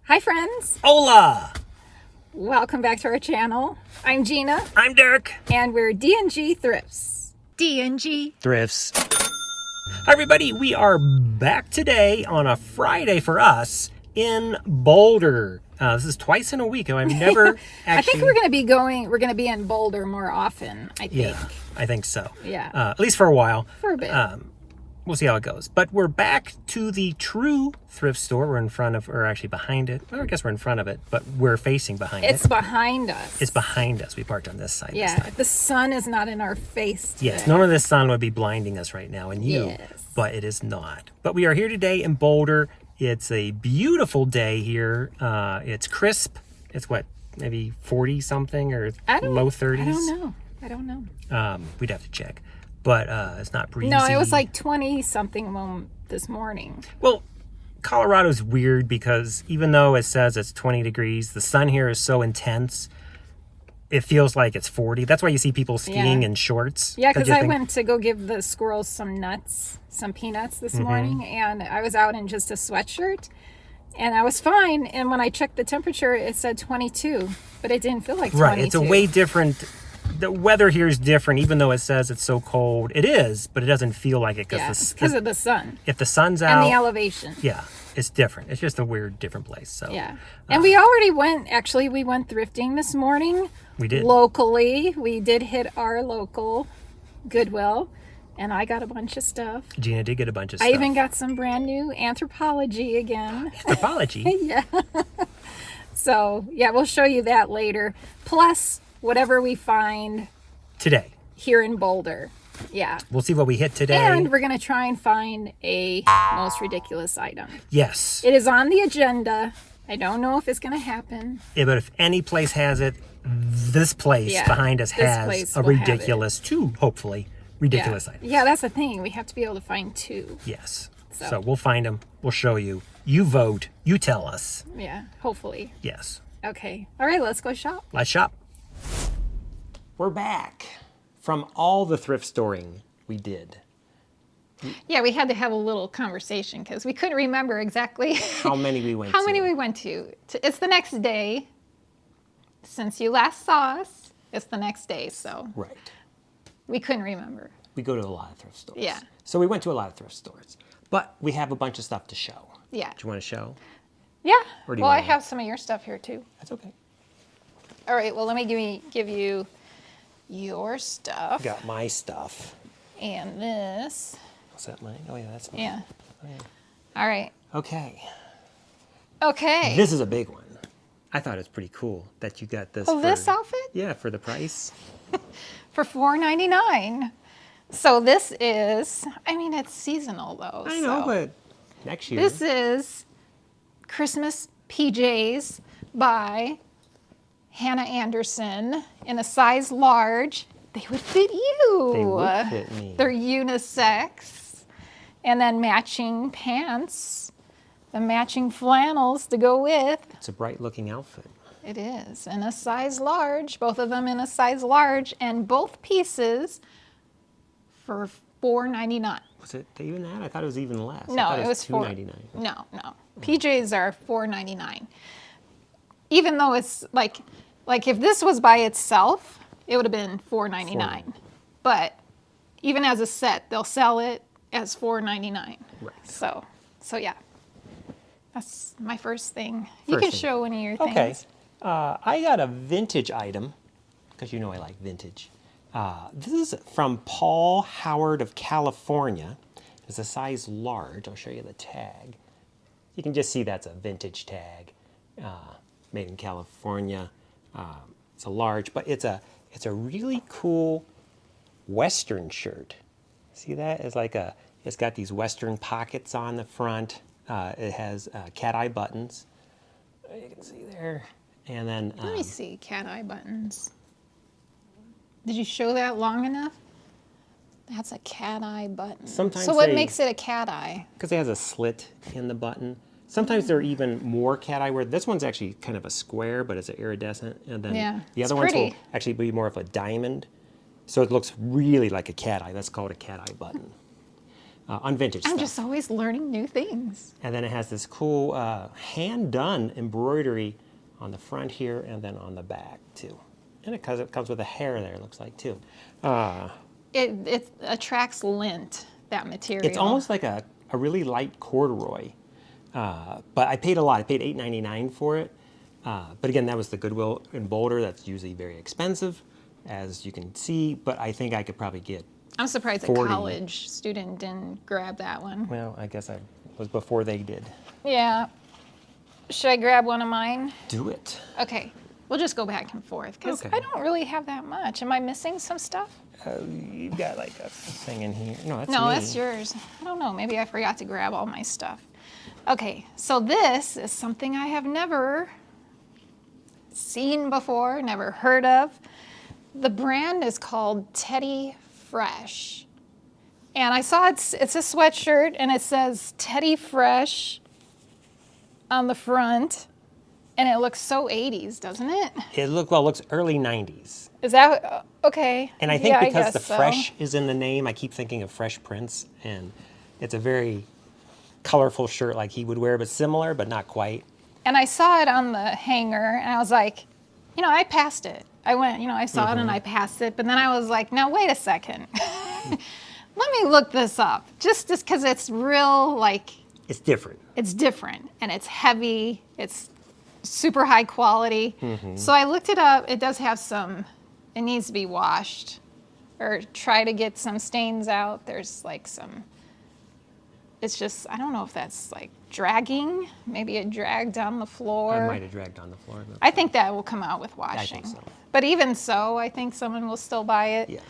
Hi friends! Hola! Welcome back to our channel. I'm Gina. I'm Derek. And we're D&G Thrifts. D&G Thrifts. Hi everybody, we are back today on a Friday for us in Boulder. This is twice in a week. I've never actually... I think we're going to be in Boulder more often, I think. Yeah, I think so. Yeah. At least for a while. For a bit. We'll see how it goes. But we're back to the true thrift store. We're in front of, or actually behind it. Well, I guess we're in front of it, but we're facing behind it. It's behind us. It's behind us. We parked on this side. Yeah, this time. the sun is not in our face today. Yes, normally the sun would be blinding us right now, and you, Yes. but it is not. But we are here today in Boulder. It's a beautiful day here. It's crisp. It's what, maybe 40 something or low 30s? I don't know. We'd have to check. But it's not breezy. No, it was like 20 something this morning. Well, Colorado's weird because even though it says it's 20 degrees, the sun here is so intense. It feels like it's 40. That's why you see people skiing in shorts. Yeah, because I went to go give the squirrels some peanuts this morning, and I was out in just a sweatshirt, and I was fine. And when I checked the temperature, it said 22, but it didn't feel like 22. Right, it's a way different. The weather here is different, even though it says it's so cold. It is, but it doesn't feel like it because of the sun. If the sun's out. And the elevation. Yeah, it's different. It's just a weird, different place. So yeah. And we already went thrifting this morning. We did. Locally. We did hit our local Goodwill, and I got a bunch of stuff. Gina did get a bunch of stuff. I even got some brand new Anthropology again. Anthropology? Yeah. So, yeah, we'll show you that later. Plus, whatever we find today here in Boulder. Yeah. We'll see what we hit today. And we're going to try and find a most ridiculous item. Yes. It is on the agenda. I don't know if it's going to happen. Yeah, but if any place has it, this place behind us has a ridiculous, hopefully, ridiculous item. Yeah, that's the thing. We have to be able to find two. Yes. So we'll find them. We'll show you. You vote. You tell us. Yeah, hopefully. Yes. Okay. All right, let's go shop. Let's shop. We're back from all the thrift storing we did. Yeah, we had to have a little conversation because we couldn't remember exactly how many we went to. It's the next day. Since you last saw us, it's the next day, so. Right. We couldn't remember. We go to a lot of thrift stores. Yeah. So we went to a lot of thrift stores, but we have a bunch of stuff to show. Yeah. Do you want to show? Yeah. Or do you well, I have some of your stuff here too. That's okay. All right, well, let me give you your stuff. Got my stuff. And this. Is that mine? Oh, yeah, that's mine. Yeah. Oh, yeah. All right. Okay. Okay. This is a big one. I thought it was pretty cool that you got this. Oh, this outfit? Yeah, for the price. For $4.99. So this is, it's seasonal though. I know, but next year. This is Christmas PJs by Hannah Anderson in a size large. They would fit you. They would fit me. They're unisex. And then matching pants, the matching flannels to go with. It's a bright looking outfit. It is, in a size large, both of them in a size large, and both pieces for $4.99. Was it even that? I thought it was even less. No, it was $2.99. No. PJs are $4.99. Even though it's like if this was by itself, it would have been $4.99. But even as a set, they'll sell it as $4.99. Right. So yeah. That's my first thing. You can show one of your things. Okay. I got a vintage item, because you know I like vintage. This is from Paul Howard of California. It's a size large. I'll show you the tag. You can just see that's a vintage tag, made in California. It's a large, but it's a really cool Western shirt. See that? It's got these Western pockets on the front. It has cat eye buttons. You can see there. And then let me see, cat eye buttons. Did you show that long enough? That's a cat eye button. Sometimes so what makes it a cat eye? Because it has a slit in the button. Sometimes they're even more cat eye. Where this one's actually kind of a square, but it's an iridescent. And then the other ones will actually be more of a diamond. So it looks really like a cat eye. That's called a cat eye button. on vintage I'm stuff. just always learning new things. And then it has this cool hand-done embroidery on the front here and then on the back too. And it comes with a hair there, it looks like too. It attracts lint, that material. It's almost like a really light corduroy. But I paid a lot. I paid $8.99 for it. But again, that was the Goodwill in Boulder. That's usually very expensive, as you can see. But I think I could probably get. I'm surprised a 40. college student didn't grab that one. Well, I guess I was before they did. Yeah. Should I grab one of mine? Do it. Okay. We'll just go back and forth because Okay. I don't really have that much. Am I missing some stuff? You've got like a thing in here. No, that's No, me. that's yours. I don't know. Maybe I forgot to grab all my stuff. Okay, so this is something I have never seen before, never heard of. The brand is called Teddy Fresh. And I saw it's a sweatshirt and it says Teddy Fresh on the front. And it looks so 80s, doesn't it? It looks early 90s. Is that okay? And I think Yeah, because guess the so. fresh is in the name, I keep thinking of Fresh Prince. And it's a very colorful shirt like he would wear, but similar, but not quite. And I saw it on the hanger, and I was like, I passed it. I went, I saw it and I passed it, but then I was like, now wait a second. Let me look this up. Just because it's real, like, It's different. it's different, and it's heavy, it's super high quality. So I looked it up. It does have it needs to be washed or try to get some stains out. There's like it's just, I don't know if that's like dragging. Maybe it dragged on the floor. I might have dragged on the floor. But I think that will come out with washing. so. But even so, I think someone will still buy it. Yeah.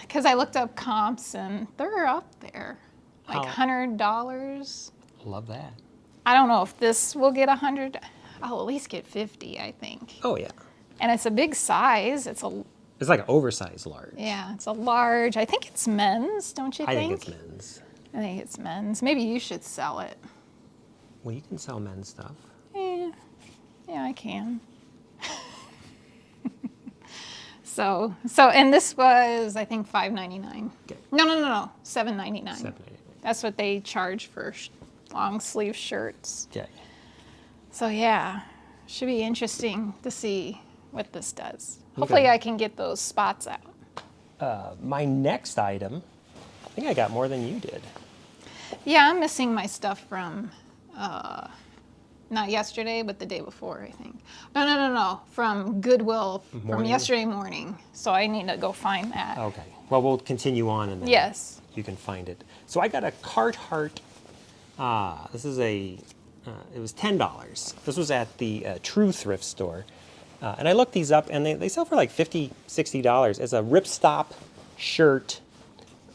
Because I looked up comps and they're up there, like How- $100. Love that. I don't know if this will get 100. I'll at least get 50, I think. Oh, yeah. And it's a big size. It's like an oversized large. it's a large. I think it's men's, don't you I think? think it's men's. I think it's men's. Maybe you should sell it. Well, you can sell men's stuff. Yeah, I can. So, and this was, I think, $5.99. Okay. No, $7.99. $7.99. That's what they charge for long sleeve shirts. Okay. So yeah, should be interesting to see what this does. Hopefully, Okay. I can get those spots out. My next item, I think I got more than you did. Yeah, I'm missing my stuff from not yesterday, but the day before, I think. No, from Goodwill from Morning? yesterday morning. So I need to go find that. Okay. Well, we'll continue on and then Yes. you can find it. So I got a Carhartt. This is it was $10. This was at the True Thrift store. And I looked these up and they sell for like $50, $60. It's a ripstop shirt,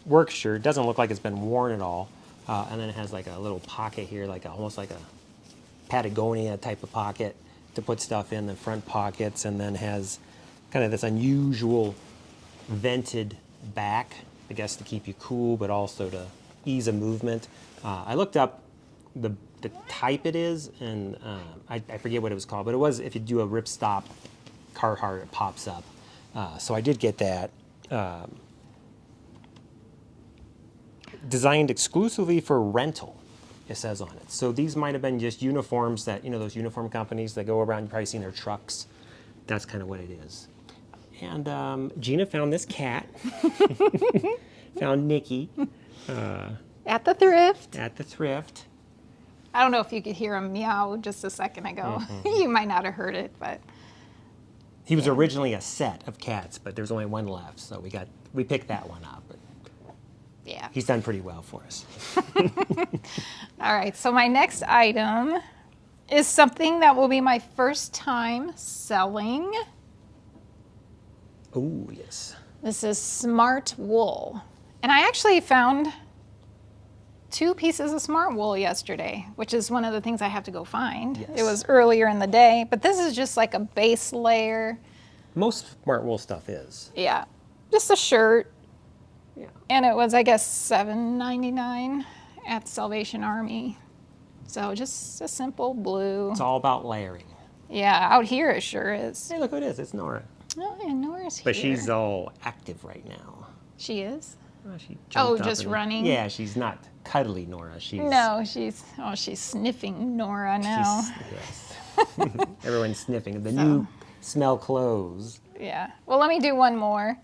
work shirt. Doesn't look like it's been worn at all. And then it has like a little pocket here, almost like a Patagonia type of pocket to put stuff in the front pockets, and then has kind of this unusual vented back, I guess to keep you cool, but also to ease a movement. I looked up the type it is, and I forget what it was called, but it was, if you do a ripstop Carhartt, it pops up. So I did get that. Designed exclusively for rental, it says on it. So these might have been just uniforms that, those uniform companies that go around, you've probably seen their trucks. That's kind of what it is. And Gina found this cat. Found Nikki At the thrift. at the thrift. I don't know if you could hear him meow just a second ago. You might not have heard it, but He was originally a set of cats, but there's only one left, so we picked that one up. But yeah. he's done pretty well for us. All right, so my next item is something that will be my first time selling. Oh, yes. This is smart wool. And I actually found 2 pieces of smart wool yesterday, which is one of the things I have to go find. Yes. It was earlier in the day, but this is just like a base layer. Most smart wool stuff is. Yeah, just a shirt. Yeah. And it was, I guess, $7.99 at Salvation Army. So just a simple blue. It's all about layering. Yeah, out here it sure is. Hey, look who it is. It's Nora. Oh, and Nora's here. But she's all active right now. She is? Oh, she Oh, jumped up just and- running? Yeah, she's not cuddly Nora. She's No, she's sniffing Nora now. Yes. Everyone's sniffing. The So- new smell clothes. Yeah. Well, let me do one more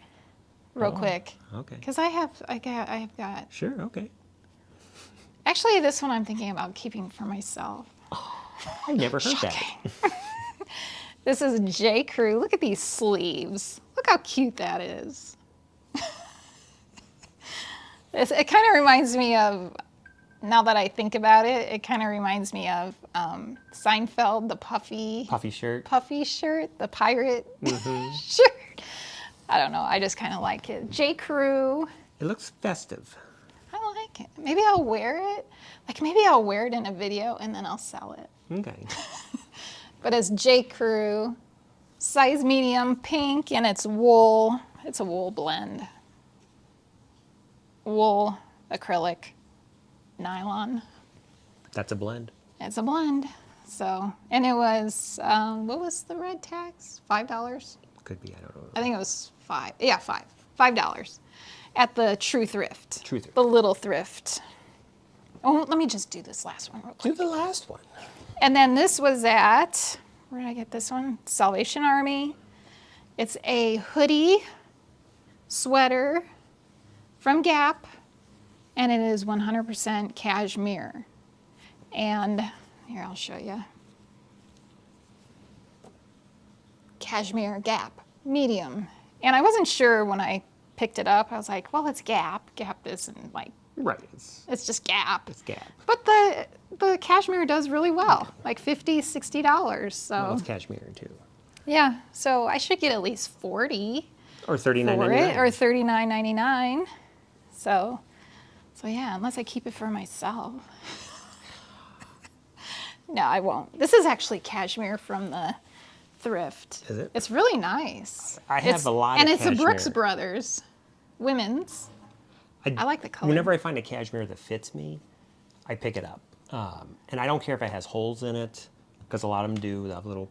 real Oh, quick. okay. Because I have got. Sure, okay. Actually, this one I'm thinking about keeping for myself. I never heard that. This is J. Crew. Look at these sleeves. Look how cute that is. It kind of reminds me of, now that I think about it, it kind of reminds me of Seinfeld, the puffy Shirt. the pirate shirt. I don't know. I just kind of like it. J. Crew. It looks festive. I like it. Maybe I'll wear it. Like maybe I'll wear it in a video and then I'll sell it. Okay. But it's J. Crew, size medium, pink, and it's wool. It's a wool blend. Wool, acrylic, nylon. That's a blend. It's a blend. So, and it was, what was the red tax? $5? Could be, I don't know. I think it was $5. Yeah, $5 at the True Thrift. True Thrift. The little thrift. Oh, let me just do this last one real quick. Do the last one. And then this was at, where did I get this one? Salvation Army. It's a hoodie, sweater from Gap, and it is 100% cashmere. And here, I'll show you. Cashmere Gap, medium. And I wasn't sure when I picked it up. I was like, well, it's Gap. Gap isn't like, Right. it's just Gap. It's Gap. But the cashmere does really well, like $50, $60. So Well, it's cashmere too. yeah, so I should get at least 40 Or for $39.99. it, or $39.99. So yeah, unless I keep it for myself. No, I won't. This is actually cashmere from the Thrift. Is it? It's really nice. I have a lot and of it's a Brooks cashmere. Brothers women's. I like the color. Whenever I find a cashmere that fits me, I pick it up. And I don't care if it has holes in it, because a lot of them do. They have little.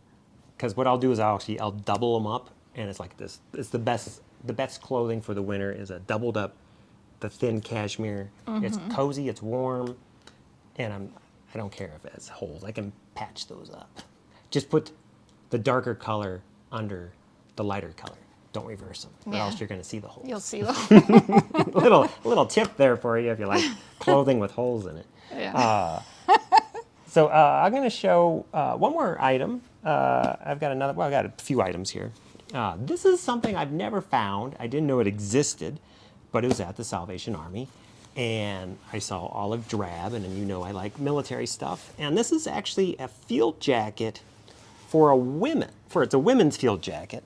Because what I'll do is I'll double them up, and it's like this. It's the best clothing for the winter is a doubled up, the thin cashmere. It's cozy, it's warm, and I don't care if it has holes. I can patch those up. Just put the darker color under the lighter color. Don't reverse them, or Yeah. else you're going to see the holes. You'll see the little tip there for you if you like clothing with holes in it. yeah. So I'm going to show one more item. I've got I've got a few items here. This is something I've never found. I didn't know it existed, but it was at the Salvation Army. And I saw olive drab, and you know I like military stuff. And this is actually a field jacket for it's a women's field jacket.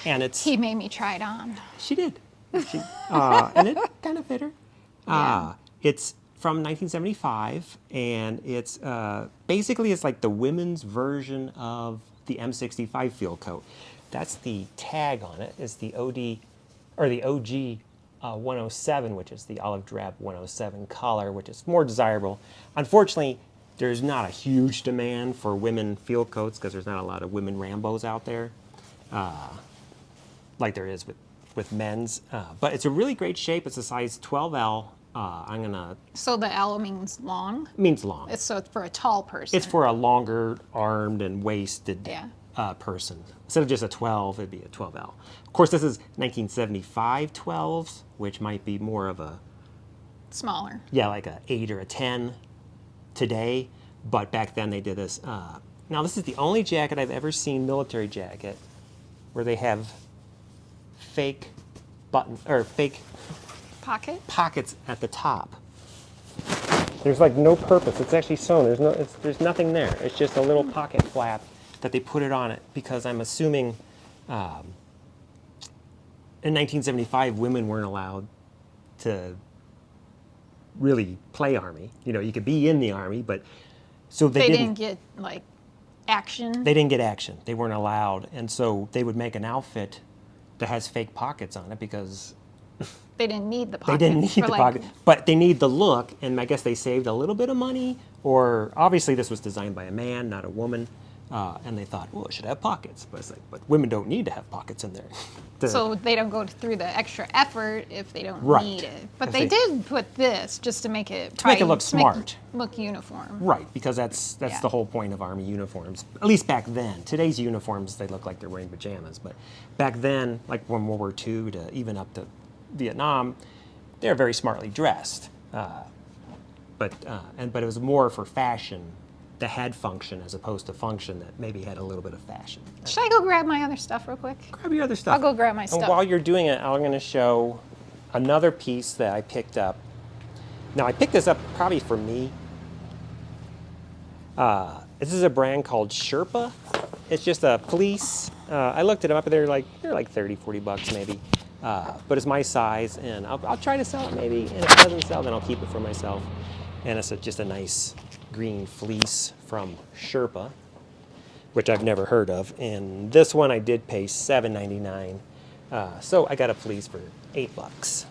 And it's... He made me try it on. She did. And it kind of fit her. Yeah. It's from 1975, and it's basically it's like the women's version of the M65 field coat. That's the tag on it. Is the OD or the OG 107, which is the olive drab 107 color, which is more desirable. Unfortunately, there's not a huge demand for women field coats because there's not a lot of women Rambos out there. Like there is with men's, but it's a really great shape. It's a size 12L. So the L means long. Means long. So it's for a tall person. It's for a longer armed and waisted Yeah. person. Instead of just a 12, it'd be a 12L. Of course, this is 1975 12s, which might be more of a Smaller. like a 8 or a 10 today. But back then they did this. Now this is the only jacket I've ever seen, military jacket, where they have fake fake Pocket? pockets at the top. There's like no purpose. It's actually sewn. There's nothing there. It's just a little pocket flap that they put it on it because I'm assuming in 1975 women weren't allowed to really play army. You know, you could be in the army, but so They didn't get like action. They didn't get action. They weren't allowed, and so they would make an outfit that has fake pockets on it because They didn't need the they pocket. didn't need for, the like, pocket, but they need the look, and I guess they saved a little bit of money, or obviously this was designed by a man, not a woman. And they thought, well, it should have pockets. But it's like, but women don't need to have pockets in there. So they don't go through the extra effort if they don't Right. need it. But If they they- did put this just to make it To make it probably- look to smart. look uniform. Right, because that's Yeah. the whole point of Army uniforms. At least back then. Today's uniforms, they look like they're wearing pajamas. But back then, like from World War II to even up to Vietnam, they're very smartly dressed. But it was more for fashion, the head function, as opposed to function that maybe had a little bit of fashion. Should I go grab my other stuff real quick? Grab your other stuff. I'll go grab my And stuff. while you're doing it, I'm going to show another piece that I picked up. Now, I picked this up probably for me. This is a brand called Sherpa. It's just a fleece. I looked it up, they're like 30, 40 bucks maybe. But it's my size, and I'll try to sell it maybe. And if it doesn't sell, then I'll keep it for myself. And it's just a nice green fleece from Sherpa, which I've never heard of. And this one I did pay $7.99. So I got a fleece for $8.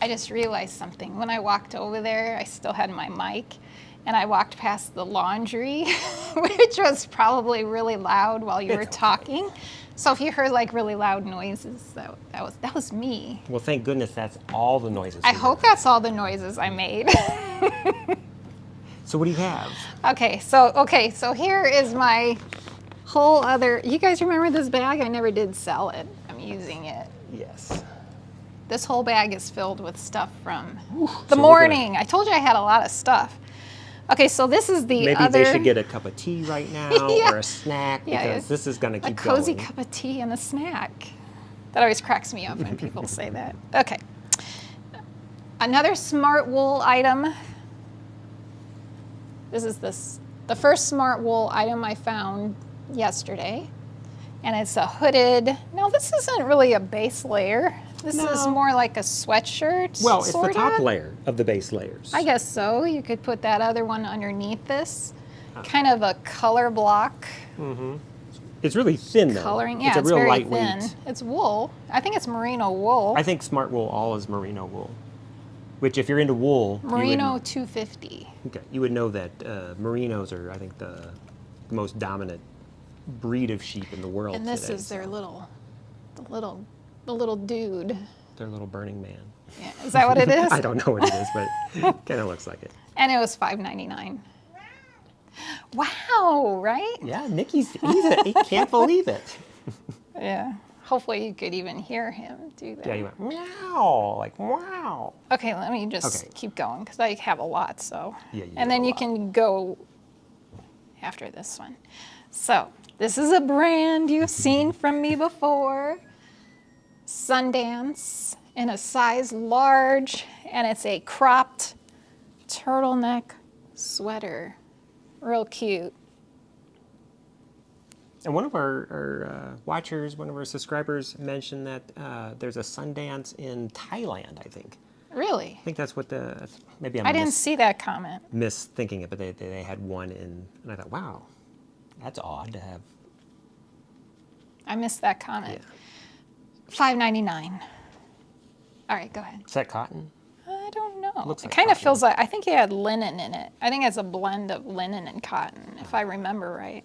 I just realized something. When I walked over there, I still had my mic, and I walked past the laundry, which was probably really loud while you were It's okay. talking. So if you heard like really loud noises, that was me. Well, thank goodness that's all the noises. I we hope heard. that's all the noises I made. So what do you have? Okay, so here is my whole other. You guys remember this bag? I never did sell it. I'm using it. Yes. This whole bag is filled with stuff from So the we're gonna- morning. I told you I had a lot of stuff. Okay, so this is the Maybe other. they should get a cup of tea right now Yeah. or a snack Yeah, because it's this is going to a keep cozy going. cup of tea and a snack. That always cracks me up when people say that. Okay. Another smart wool item. This is the first smart wool item I found yesterday. And it's a hooded. No, this isn't really a base layer. This is No. more like a sweatshirt. Well, it's the sorta. top layer of the base layers. I guess so. You could put that other one underneath this. Kind of a color block It's really thin though. coloring. Yeah, it's a real very lightweight. thin. It's wool. I think it's merino wool. I think Smart Wool all is merino wool. Which, if you're into wool, Merino 250. you would know that merinos are, I think, the most dominant breed of sheep in the world And this today. is their the little dude. Their little Burning Man. Yeah, is that what it is? I don't know what it is, but it kind of looks like it. And it was $5.99. Wow, right? Yeah, he can't believe it. Yeah. Hopefully you could even hear him do that. Yeah, he went meow, like wow. Okay, let me just Okay. keep going because I have a lot. So, Yeah, you and have then a you lot. can go after this one. So this is a brand you've seen from me before, Sundance, in a size large, and it's a cropped turtleneck sweater, real cute. And one of our watchers, one of our subscribers mentioned that there's a Sundance in Thailand, I think. Really, I think that's what maybe I didn't see that comment. misthinking it, but they had one in, and I thought, wow, that's odd to have. I missed that comment. Yeah. $5.99. All right, go ahead. Is that cotton? I don't know. Looks It like kind of cotton. feels like, I think it had linen in it. I think it's a blend of linen and cotton, if I remember right.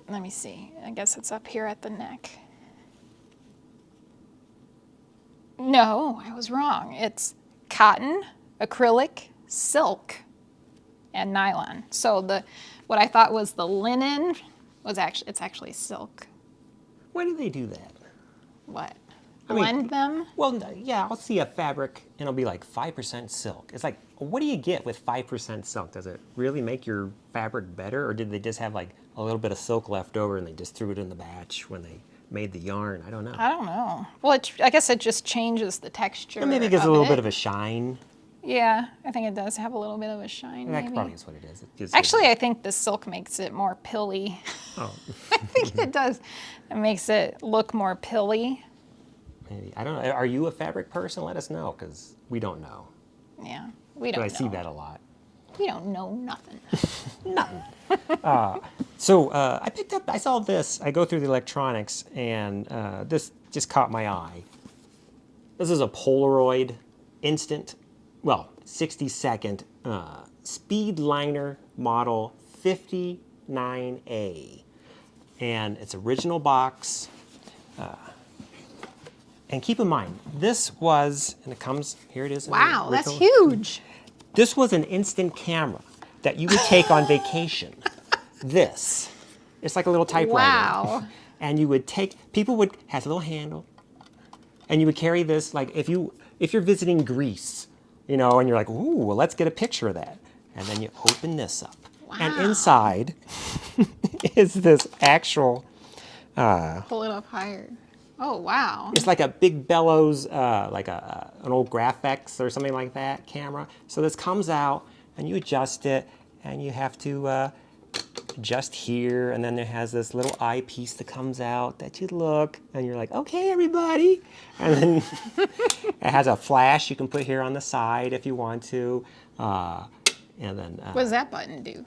Let me see. I guess it's up here at the neck. No, I was wrong. It's cotton, acrylic, silk, and nylon. So what I thought was the linen it's actually silk. Why do they do that? What? I mean- Blend them? Well, yeah, I'll see a fabric and it'll be like 5% silk. It's like, what do you get with 5% silk? Does it really make your fabric better, or did they just have like a little bit of silk left over and they just threw it in the batch when they made the yarn? I don't know. I don't know. Well, I guess it just changes the texture. And maybe it gives a of little it. bit of a shine. Yeah, I think it does have a little bit of a shine. That Maybe. probably is what it is. It gives Actually, I think the silk makes it more pilly. oh, I think it does. It makes it look more pilly. maybe. I don't know. Are you a fabric person? Let us know, because we don't know. Yeah, we But don't I know. see that a lot. We don't know nothing. Nothing. So I saw this. I go through the electronics, and this just caught my eye. This is a Polaroid instant, 60-second speed liner model 499A. And it's original box. And keep in mind, this was, and it comes, here it is. in the Wow, that's original- huge. This was an instant camera that you would take on vacation. This. It's like a little typewriter. Wow. And you would take, people would, has a little handle, and you would carry this, like if you're visiting Greece, you know, and you're like, ooh, well, let's get a picture of that. And then you open this up. And Wow. inside is this actual, Pull it up higher. Oh, wow. it's like a big bellows, like an old Graphics or something like that camera. So this comes out, and you adjust it, and you have to adjust here, and then it has this little eyepiece that comes out that you look, and you're like, okay, everybody. And then it has a flash you can put here on the side if you want to. And then What does that button do?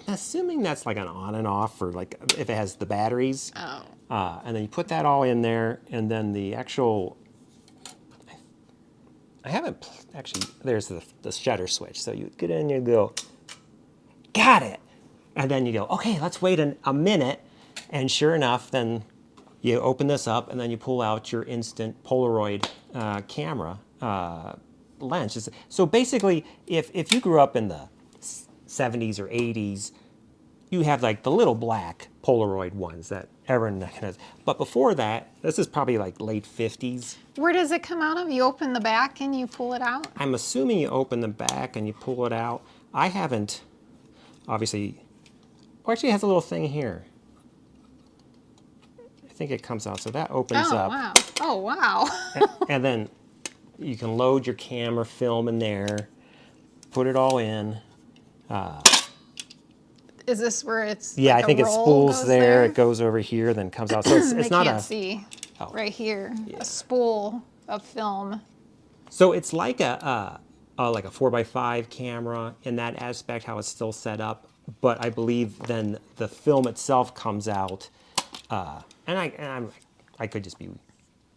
assuming that's like an on and off, or like if it has the batteries. Oh. And then you put that all in there, and then the actual, I haven't, actually, there's the shutter switch. So you get in and you go, got it. And then you go, okay, let's wait a minute. And sure enough, then you open this up, and then you pull out your instant Polaroid camera lens. So basically, if you grew up in the 70s or 80s, you have like the little black Polaroid ones that everyone has. But before that, this is probably like late 50s. Where does it come out of? You open the back and you pull it out? I'm assuming you open the back and you pull it out. I haven't, obviously, oh, actually it has a little thing here. I think it comes out, so that opens Oh, up. wow. Oh, wow. And then you can load your camera film in there, put it all in. Is this where it's Yeah, like I think a it roll spools goes there, it goes over here, then comes out. So it's I not can't a, see Oh. right here. Yeah. A spool of film. so it's like a 4x5 camera in that aspect, how it's still set up. But I believe then the film itself comes out, and I could just be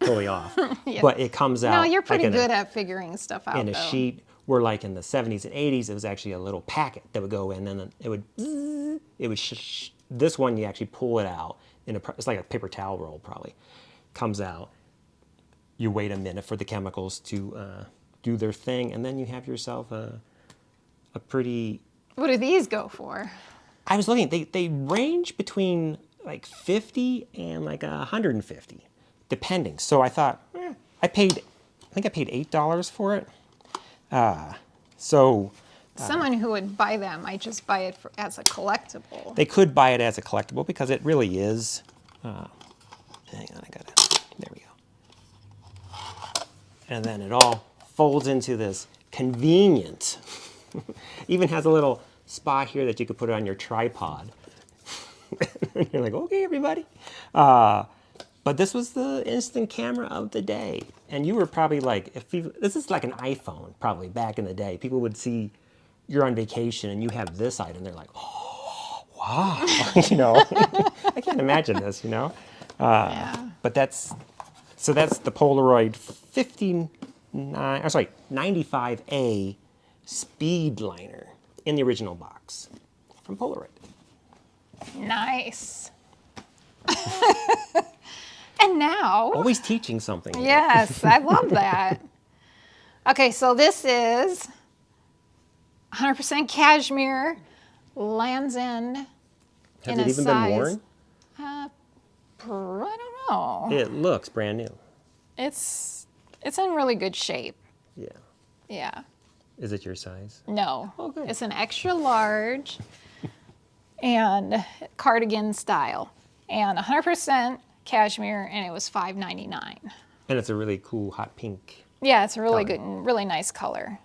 totally off, Yeah. but it comes out. No, you're pretty like in good at figuring stuff out, in a though. sheet. Where like in the 70s and 80s, it was actually a little packet that would go in, and then it would this one you actually pull it out it's like a paper towel roll probably, comes out. You wait a minute for the chemicals to do their thing, and then you have yourself a pretty. What do these go for? I was looking. They range between like 50 and like 150, depending. So I thought I think I paid $8 for it. Someone who would buy them might just buy it as a collectible. They could buy it as a collectible because it really is. Hang on, there we go. And then it all folds into this convenient, even has a little spot here that you could put it on your tripod. And you're like, okay, everybody. But this was the instant camera of the day. And you were probably like, this is like an iPhone probably back in the day. People would see you're on vacation and you have this item. They're like, oh, wow. You know, I can't imagine this, you know. Yeah. But that's the Polaroid 95A speed liner in the original box from Polaroid. Nice. And now, Always teaching something. here. yes, I love that. Okay, so this is 100% cashmere, Land's End. Has in it a even size- been worn? I don't know. It looks brand new. It's in really good shape. Yeah. Yeah. Is it your size? No. Oh, good. It's an extra large and cardigan style. And 100% cashmere, and it was $5.99. And it's a really cool hot pink. Yeah, it's a really Color. good, really nice color.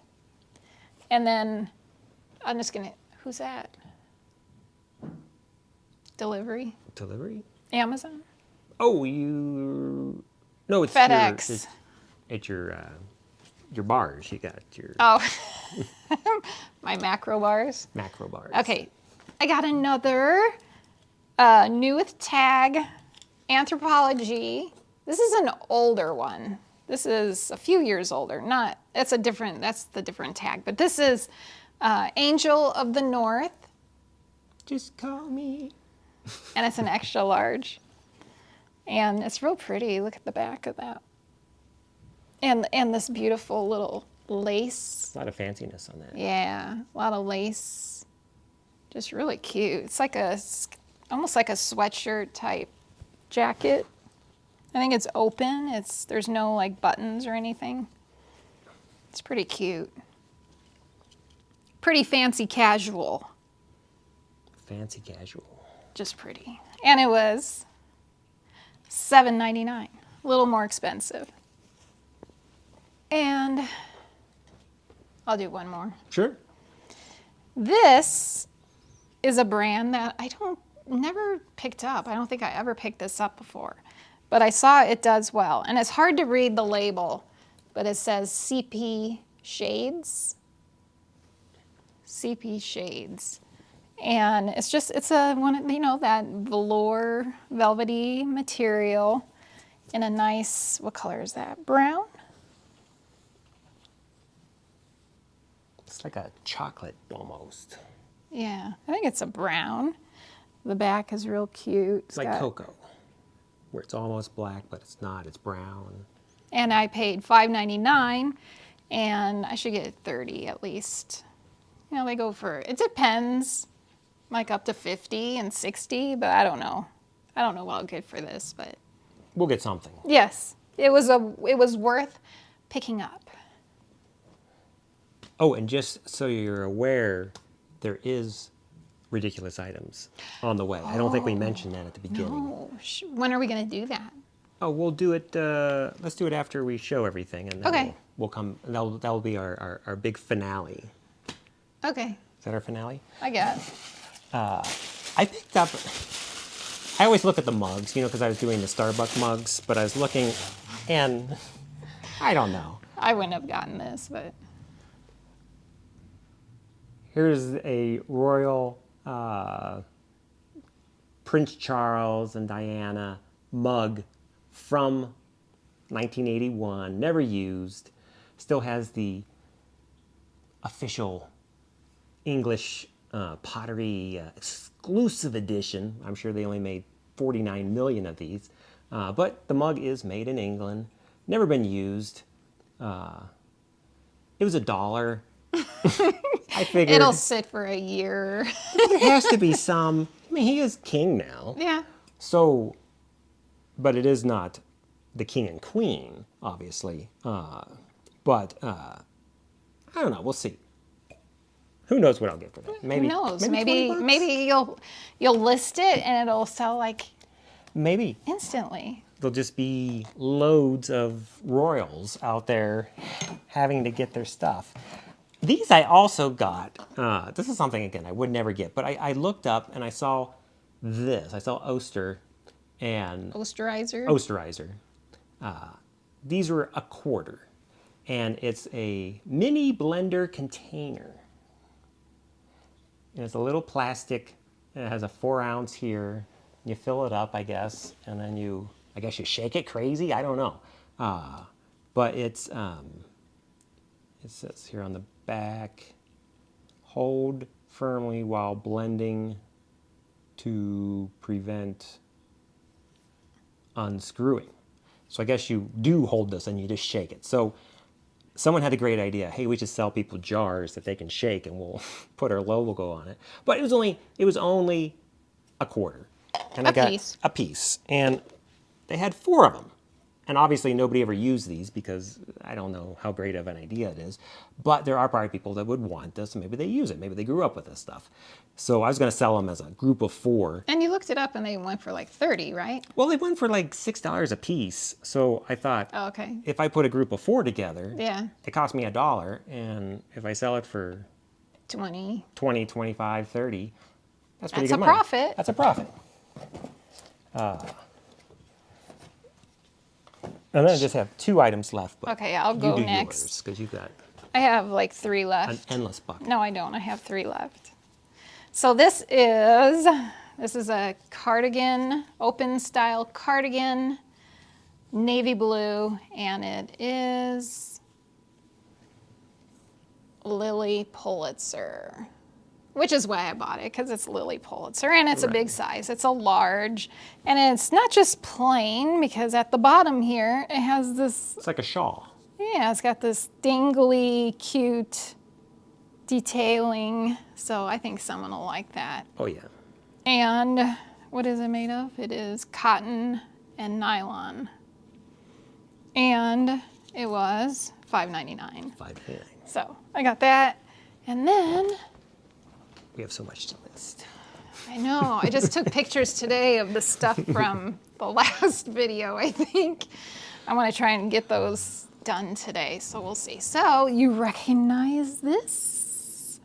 And then I'm just gonna, who's that? Delivery? Delivery? Amazon? Oh, you. No, it's FedEx. It's your bars. You got your Oh, my macro bars. macro bars. Okay, I got another new with tag, Anthropology. This is an older one. This is a few years older. That's the different tag. But this is Angel of the North. just call me. And it's an extra large. And it's real pretty. Look at the back of that. And this beautiful little lace. A lot of fanciness on that. Yeah, a lot of lace. Just really cute. It's like almost like a sweatshirt type jacket. I think it's open. There's no like buttons or anything. It's pretty cute. Pretty fancy casual. Fancy casual. Just pretty. And it was $7.99. A little more expensive. And I'll do one more. Sure. This is a brand that never picked up. I don't think I ever picked this up before, but I saw it does well. And it's hard to read the label, but it says CP Shades. CP Shades. And it's a one, that velour velvety material in a nice, what color is that? Brown? It's like a chocolate almost. Yeah, I think it's a brown. The back is real cute. It's like cocoa, where it's almost black, but it's not. It's brown. And I paid $5.99, and I should get 30 at least. They go for, it depends, like up to 50 and 60, but I don't know. I don't know what I'll get for this, but We'll get something. yes, it was worth picking up. Oh, and just so you're aware, there is ridiculous items on the way. I don't think we mentioned that at the beginning. No, when are we going to do that? Oh, we'll do it. Let's do it after we show everything, and then Okay. we'll come. That'll be our big finale. Okay, Is that our finale? I guess. I picked up. I always look at the mugs, because I was doing the Starbucks mugs, but I was looking, and I don't know. I wouldn't have gotten this, but Here's a royal Prince Charles and Diana mug from 1981, never used, still has the official English pottery exclusive edition. I'm sure they only made 49 million of these, but the mug is made in England, never been used. It was $1. I figured it'll sit for a year. there has to be some. I mean, he is king now. Yeah. So, but it is not the king and queen, obviously. But I don't know. We'll see. Who knows what I'll get for that? Maybe. Who knows? Maybe Maybe you'll list it and it'll sell like maybe instantly. there'll just be loads of royals out there having to get their stuff. These I also got. This is something, again, I would never get. But I looked up and I saw this. I saw Oster and Osterizer. These were $0.25. And it's a mini blender container. And it's a little plastic. And it has a 4-ounce here. You fill it up, I guess. And then you shake it crazy. I don't know. But it's... it says here on the back, hold firmly while blending to prevent unscrewing. So I guess you do hold this and you just shake it. So someone had a great idea. Hey, we should sell people jars that they can shake and we'll put our logo on it. But it was only $0.25. And I got a piece. And they had 4 of them. And obviously nobody ever used these because I don't know how great of an idea it is. But there are probably people that would want this, and maybe they use it. Maybe they grew up with this stuff. So I was going to sell them as a group of 4. And you looked it up and they went for like 30, right? Well, they went for like $6 a piece. So I thought, Oh, okay. if I put a group of 4 together, Yeah. it cost me $1. And if I sell it for 20, 25, 30, that's pretty That's good a money. profit. That's a profit. And then I just have 2 items left. But Okay, I'll you go do next. because you've got I have like 3 an left. endless bucket. No, I don't. I have 3 left. So this is a cardigan, open style cardigan, navy blue, and it is Lily Pulitzer. which is why I bought it, because it's Lily Pulitzer, and it's a big size. It's a large, and it's not just plain, because at the bottom here, it has this, It's like a shawl. yeah, it's got this dingly, cute detailing, so I think someone will like that. Oh, yeah. And what is it made of? It is cotton and nylon. And it was $5.99. $5.99. So I got that. And then, We have so much to list. I know, I just took pictures today of the stuff from the last video, I think. I want to try and get those done today, so we'll see. So you recognize this?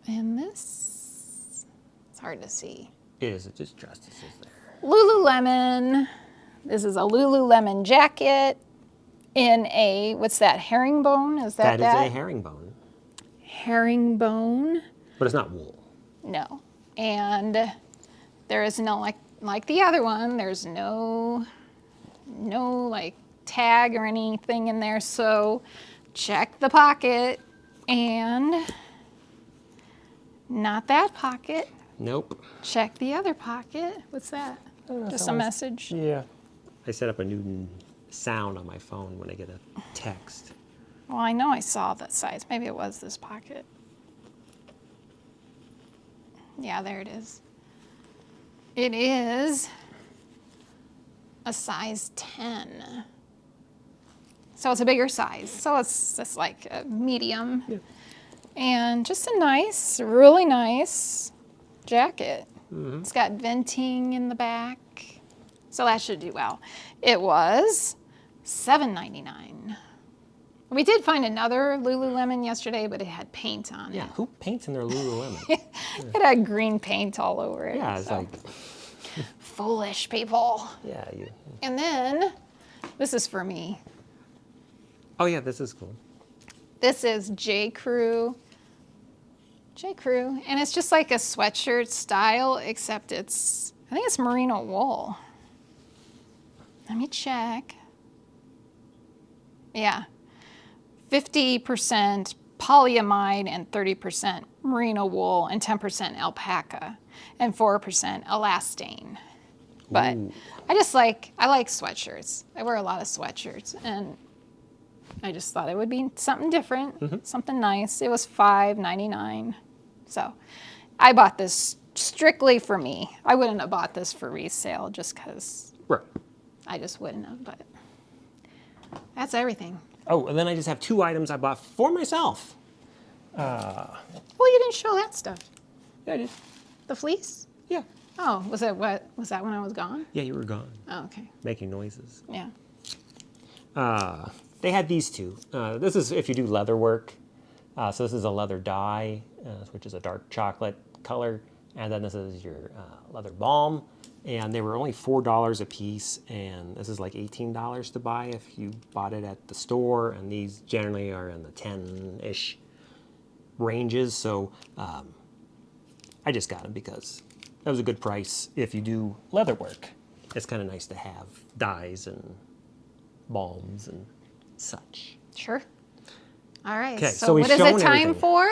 And this? It's hard to see. It is. It just justice is there. Lululemon. This is a Lululemon jacket in a, what's that, herringbone? Is that That is a herringbone. Herringbone. But it's not wool. No. And there is no, like the other one, there's no like tag or anything in there. So check the pocket, and not that pocket. Nope. Check the other pocket. What's that? Just a message. Yeah. I set up a new sound on my phone when I get a text. Well, I know I saw that size. Maybe it was this pocket. Yeah, there it is. It is a size 10. So it's a bigger size. So it's just like a medium. Yeah. And just a nice, really nice jacket. Mm-hmm. It's got venting in the back. So that should do well. It was $7.99. We did find another Lululemon yesterday, but it had paint on it. Yeah, who paints in their Lululemon? It had green paint all over it. Yeah, it's so. like, Foolish people. yeah. And then, this is for me. Oh, yeah, this is cool. This is J. Crew. And it's just like a sweatshirt style, except I think it's merino wool. Let me check. Yeah. 50% polyamide and 30% merino wool and 10% alpaca and 4% elastane. But Ooh. I like sweatshirts. I wear a lot of sweatshirts, and I just thought it would be something different, something nice. It was $5.99. So I bought this strictly for me. I wouldn't have bought this for resale just because Right. I just wouldn't have, but that's everything. Oh, and then I just have 2 items I bought for myself. Well, you didn't show that stuff. Yeah, I did. The fleece? Yeah. Oh, was that when I was gone? Yeah, you were gone. Oh, okay. Making noises. Yeah. They had these 2. This is if you do leather work. So this is a leather dye, which is a dark chocolate color. And then this is your leather balm. And they were only $4 a piece. And this is like $18 to buy if you bought it at the store. And these generally are in the 10-ish ranges. So I just got them because that was a good price if you do leather work. It's kind of nice to have dyes and balms and such. Sure. All right. Okay, So, so we've what is it shown time everything. for?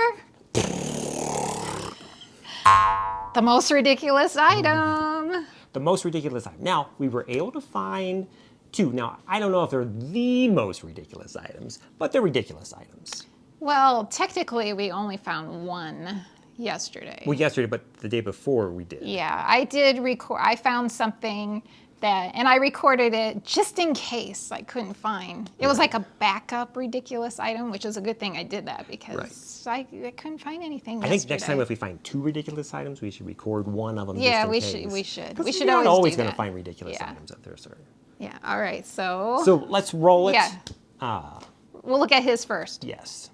The most ridiculous item. The most ridiculous item. Now, we were able to find 2. Now, I don't know if they're the most ridiculous items, but they're ridiculous items. Well, technically, we only found one yesterday. Well, yesterday, but the day before we did. Yeah, I did record. I found something and I recorded it just in case I couldn't find. It was like a backup ridiculous item, which is a good thing I did that because I couldn't find anything. I think next time if we find 2 ridiculous items, we should record one of them. Yeah, just in case. we should. 'Cause We should you're not always always do going to that. find ridiculous Yeah. items up there, sir. Yeah. All right. So So let's roll it. Yeah. We'll look at his first. Yes.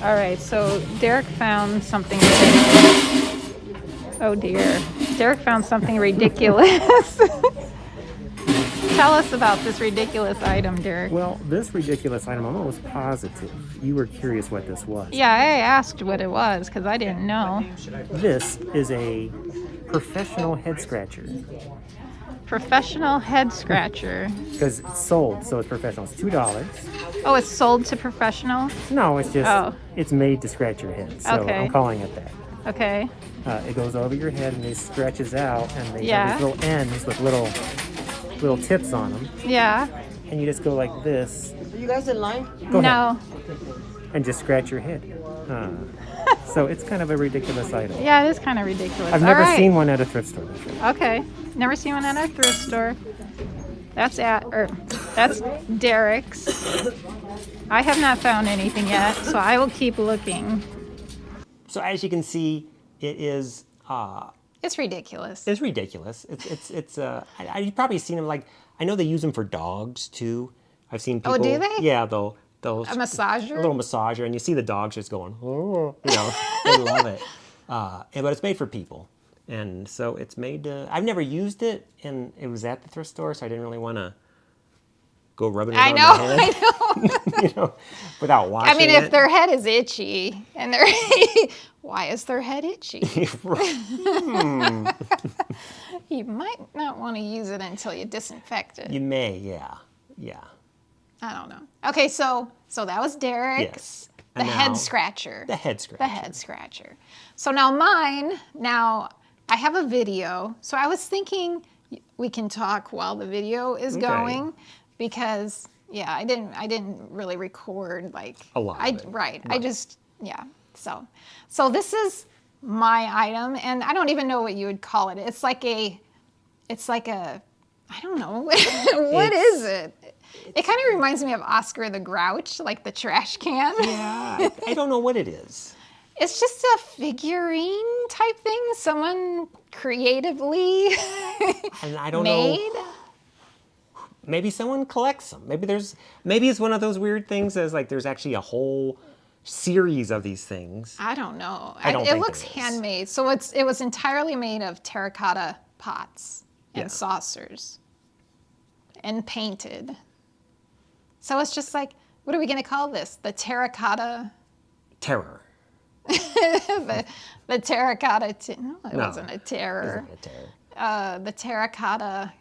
All right, so Derek found something. Oh dear. Derek found something ridiculous. Tell us about this ridiculous item, Derek. Well, this ridiculous item, I'm almost positive you were curious what this was. Yeah, I asked what it was because I didn't know. This is a professional head scratcher. Professional head scratcher. Because it's sold, so it's professional. It's $2. Oh, it's sold to professional? No, it's just Oh. it's made to scratch your head. So Okay. I'm calling it that. Okay. It goes over your head and it stretches out, and they Yeah. have these little ends with little tips on them, Yeah. and you just go like this. Are you guys in line? Go ahead. No. And just scratch your head. So it's kind of a ridiculous item. Yeah, it is kind of ridiculous. I've All never right. seen one at a thrift store before. Okay. Never seen one at a thrift store. That's Derek's. I have not found anything yet, so I will keep looking. So as you can see, it is It's ridiculous. it's ridiculous. You've probably seen them, like, I know they use them for dogs too. I've seen people. Oh, do they? Yeah, they'll A massager? a little massager, and you see the dogs just going, oh, they love it. But it's made for people, and so it's made to. I've never used it, and it was at the thrift store, so I didn't really want to go rubbing it I on know, my head, I know. without washing I mean, it. if their head is itchy and they're why is their head itchy? You might not want to use it until you disinfect it. You may, yeah. I don't know. Okay, so that was Derek's. Yes. The And now- head scratcher. The head scratcher. The head scratcher. So now mine, I have a video. So I was thinking we can talk while the video is Okay. going because I didn't really record like A lot of it. Right. I just So this is my item and I don't even know what you would call it. It's like a I don't know. What is it? It kind of reminds me of Oscar the Grouch, like the trash can. Yeah, I don't know what it is. It's just a figurine type thing. Someone creatively And I don't made. know. Maybe someone collects them. Maybe it's one of those weird things as like there's actually a whole series of these things. I don't know. I don't it think looks there is. handmade. So it was entirely made of terracotta pots and Yeah. saucers and painted. So it's just like, what are we going to call this? The terracotta, Terror. the terracotta, no, it No, wasn't a terror. Isn't it a terror? The terracotta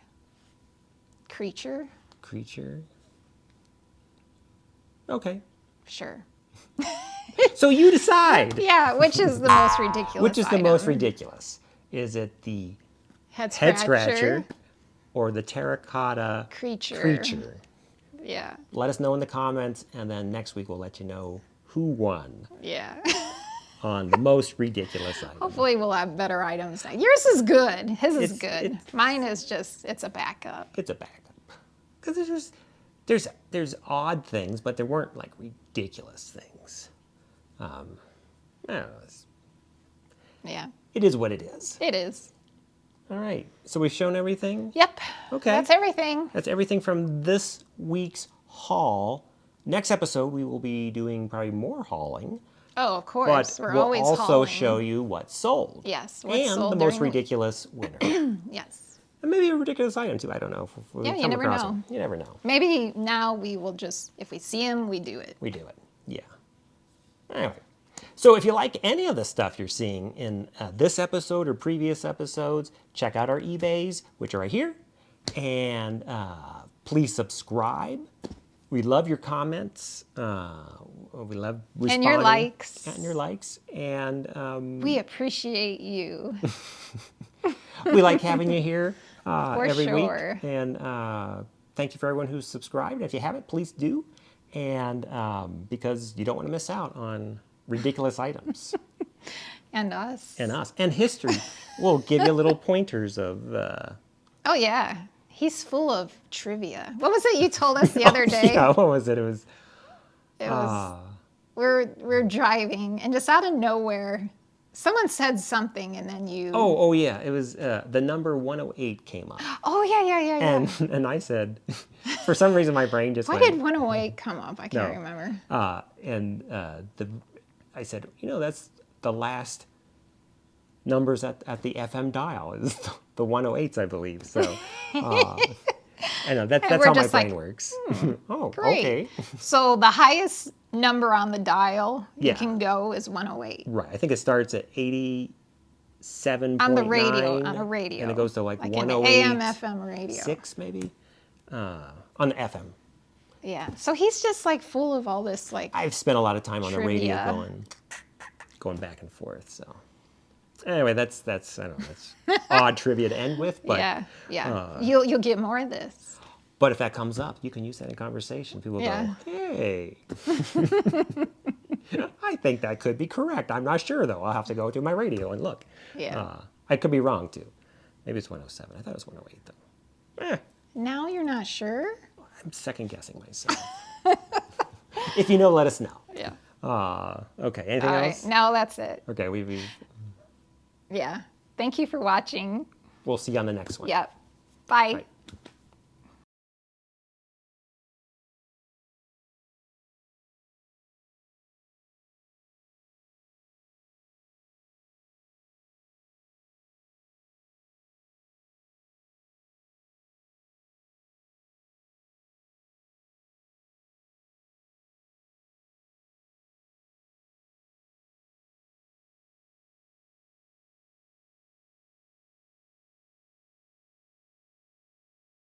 creature? Creature. Okay. Sure. So you decide. Yeah, which is the most ridiculous Which is the item? most ridiculous? Is it the Head head scratcher or the terracotta creature. Yeah, Let us know in the comments, and then next week we'll let you know who won yeah. on the most ridiculous item. Hopefully we'll have better items. Yours is good. His is It's- good. Mine is just, it's a backup. It's a backup. Because there's odd things, but there weren't like ridiculous things. I don't know. Yeah, It is what it is. it is. All right. So we've shown everything. Yep. Okay. That's everything. That's everything from this week's haul. Next episode, we will be doing probably more hauling. Oh, of course. But We're we'll always also hauling. show you what's sold. Yes, what's and sold the most during- ridiculous winner. Yes. And maybe a ridiculous item too. I don't know. If we Yeah, you come never across know. them. You never know. Maybe now we will just, if we see him, we do it. We do it. Yeah. Anyway. So if you like any of the stuff you're seeing in this episode or previous episodes, check out our eBays, which are right here. And please subscribe. We love your comments. We love responding. And your likes. And your likes. And We appreciate you. we like having you here every sure. week. And thank you for everyone who's subscribed. If you haven't, please do. And because you don't want to miss out on ridiculous items. And us. And us. And history. We'll give you little pointers of... Oh, yeah. He's full of trivia. What was it you told us the other day? Yeah, what was it? It was... It was we're driving and just out of nowhere, someone said something and then you. Oh, yeah. It was the number 108 came up. Oh yeah. And I said, for some reason my brain just Why went... did 108 come up? I can't remember. I said, that's the last numbers at the FM dial is the 108s, I believe. So, I know that's we're how my just brain like, works. Oh, Great. okay. So the highest number on the dial Yeah. you can go is 108. Right. I think it starts at 87 7.9. On the radio, on a radio. And it goes to like an 108. AM, FM radio. 6 maybe? On the FM. Yeah. So he's just like full of all this like. I've spent a lot of time on the radio Trivia. going back and forth. So anyway, that's I don't know, that's odd trivia to end with. But yeah. You'll get more of this. but if that comes up, you can use that in conversation. People Yeah. go, hey. I think that could be correct. I'm not sure though. I'll have to go to my radio and look. Yeah. I could be wrong too. Maybe it's 107. I thought it was 108 though. Now you're not sure? I'm second guessing myself. If you know, let us know. Yeah. Okay. Anything All else? right. Now that's it. Okay. Yeah. Thank you for watching. We'll see you on the next one. Yep. Bye. Bye.